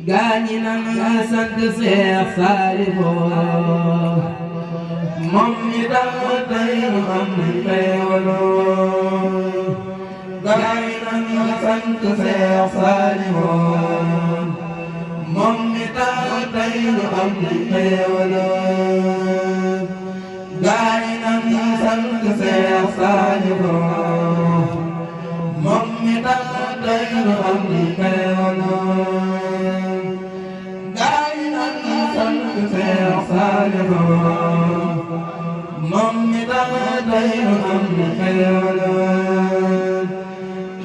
gaañi nan sant Seex Saalihu moom mi tax tey nu am xéewalu gaañi nan sant Seex Saalihu moom mi tax tey nu am xéewalu gaañi nan sant Seex Saalihu moom mi tax tey nu am xéewalu gaañi nan sant Seex Saalihu moom mi tax tey nu am xéewalu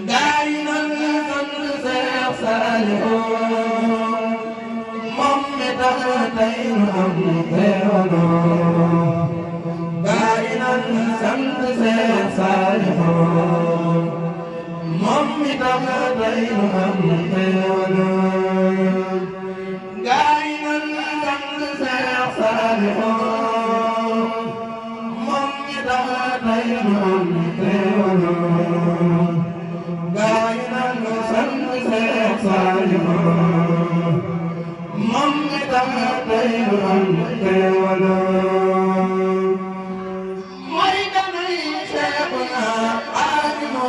gaañi nan sant Seex Saalihu moom mi tax tey nu am xéewalu gaañi nan sant Seex Saalihu moom mi tax tey nu am xéewalu gaañi nan sant Seex Saalihu moom mi tax tey nu am xéewalu gaañi nan sant Seex Saalihu moom mi tax tey nu am xéewalu mooy danay Seexuna Xaadimu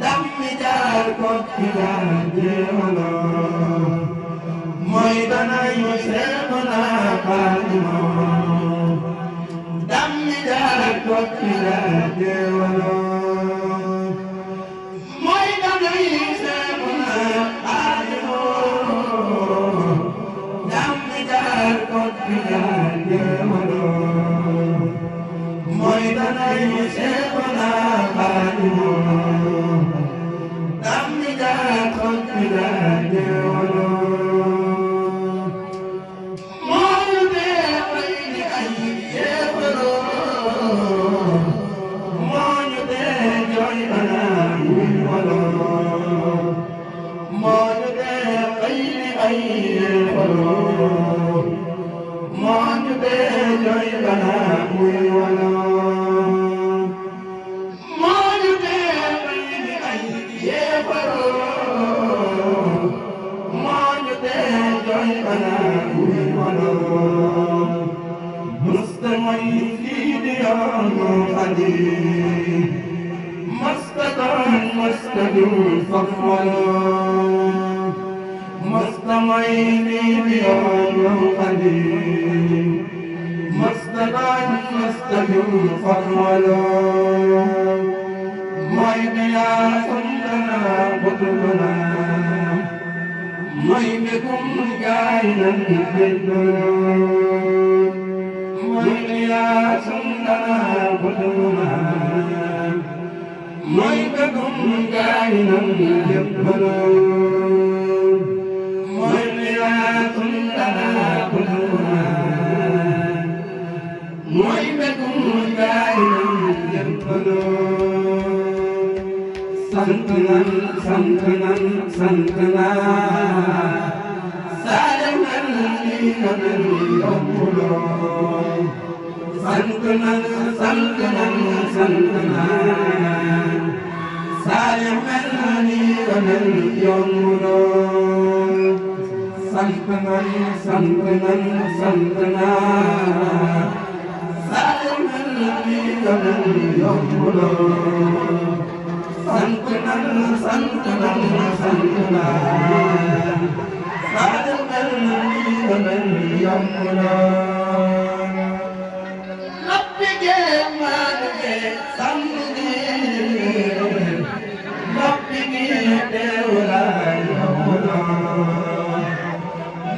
dammi jaar Kokki jaar jéemalu mooy danay Seexuna Xaadimu dammi jaar Kokki jaar jéemalu mooy danay Seexuna Xaadimu dammi jaar Kokki jaar jéemalu mooy danay Seexuna Xaadimu dammi jaar Kokki jaar jéemalu moo ñu dee fay di ay yéefalu moo ñu dee jooy banaa wuy walu moo ñu dee fay di ay yéefalu moo ñu dee jooy banaa wuy walu moo ñu dee fay di ay yéefalu moo ñu dee jooy banaa wuy walu musta moy lii di yoonu Xaadim musta doon musta dul fafwalu musta moy lii di yoonu Xaadim musta doon musta dul fafwalu mooy qiyaasam lana qutbuna mooy mbégum gaay nan jébbal mooy qiyaasam lana qutbuna mooy mbégum gaay nan jébbal mooy qiyaasam lana qutbuna mooy mbégum gaay nan jébbal sant nan sant nan sant naa Saalum mel ni nga mel yombuloo sant nan sant nan sant naa Saalum mel ni nga mel yombuloo sant nan sant nan sant naa Saalum mel ni nga mel yombuloo sant nan sant nan sant naa Saalum mel ni nga mel yombuloo noppi gee maanu gee sant gee noppi gee teewulaay yombuloo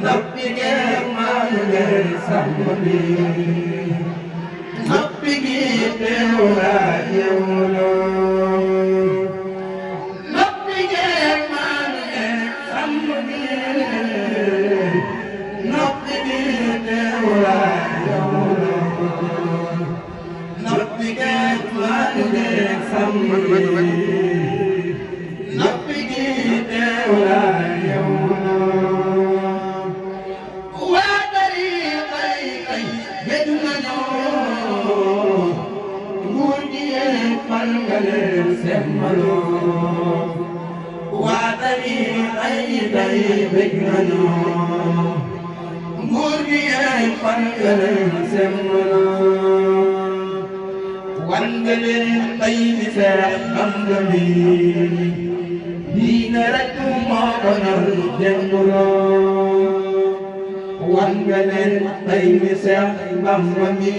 noppi gee maanu gee sant gee noppi gee teewulaay yombuloo tey bëgg nañu nguur gi yaay fan nga leen semmaloo wan nga leen tey di Seex Bamba mi diine rek moo ko ñor jënguloo wan nga leen tey di Seex Bamba mi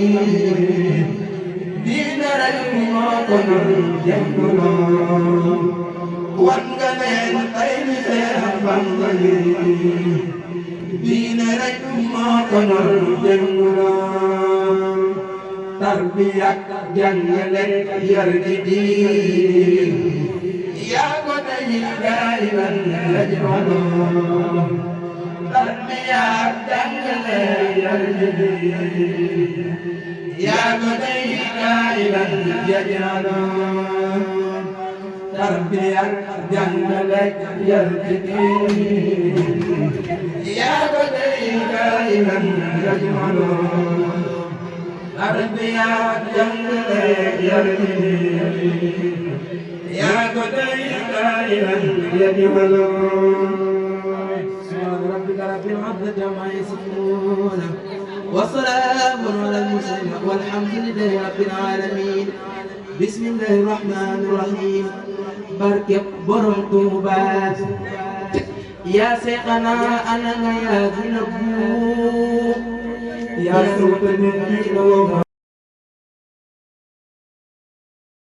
diine rek moo ko ñor jënguloo wan nga leen tey di Seex Bamba mi diine rek moo ko ñor jënguloo tarbiya ak jàngale yar gi diin yaa ko tey daayiman yajmaloo tarbiya ak jàngale yar gi diin yaa ko tey daayiman yajmaloo tarbiya ak jàngale yar gi diin yaa ko tey daayiman yajmaloo tarbiya jàngale yar gi yaa ko tey daayiman yajmaloo subhaana rabbika rabbil izzati ammaa yasifuun wa salaamun alal mursaliin walhamdulillaahi rabbil aalamiin bismillaahi rahmaani rahiim barke Borom Tuubaa yaa Seexanaa ana nga yaa gën a buur yaa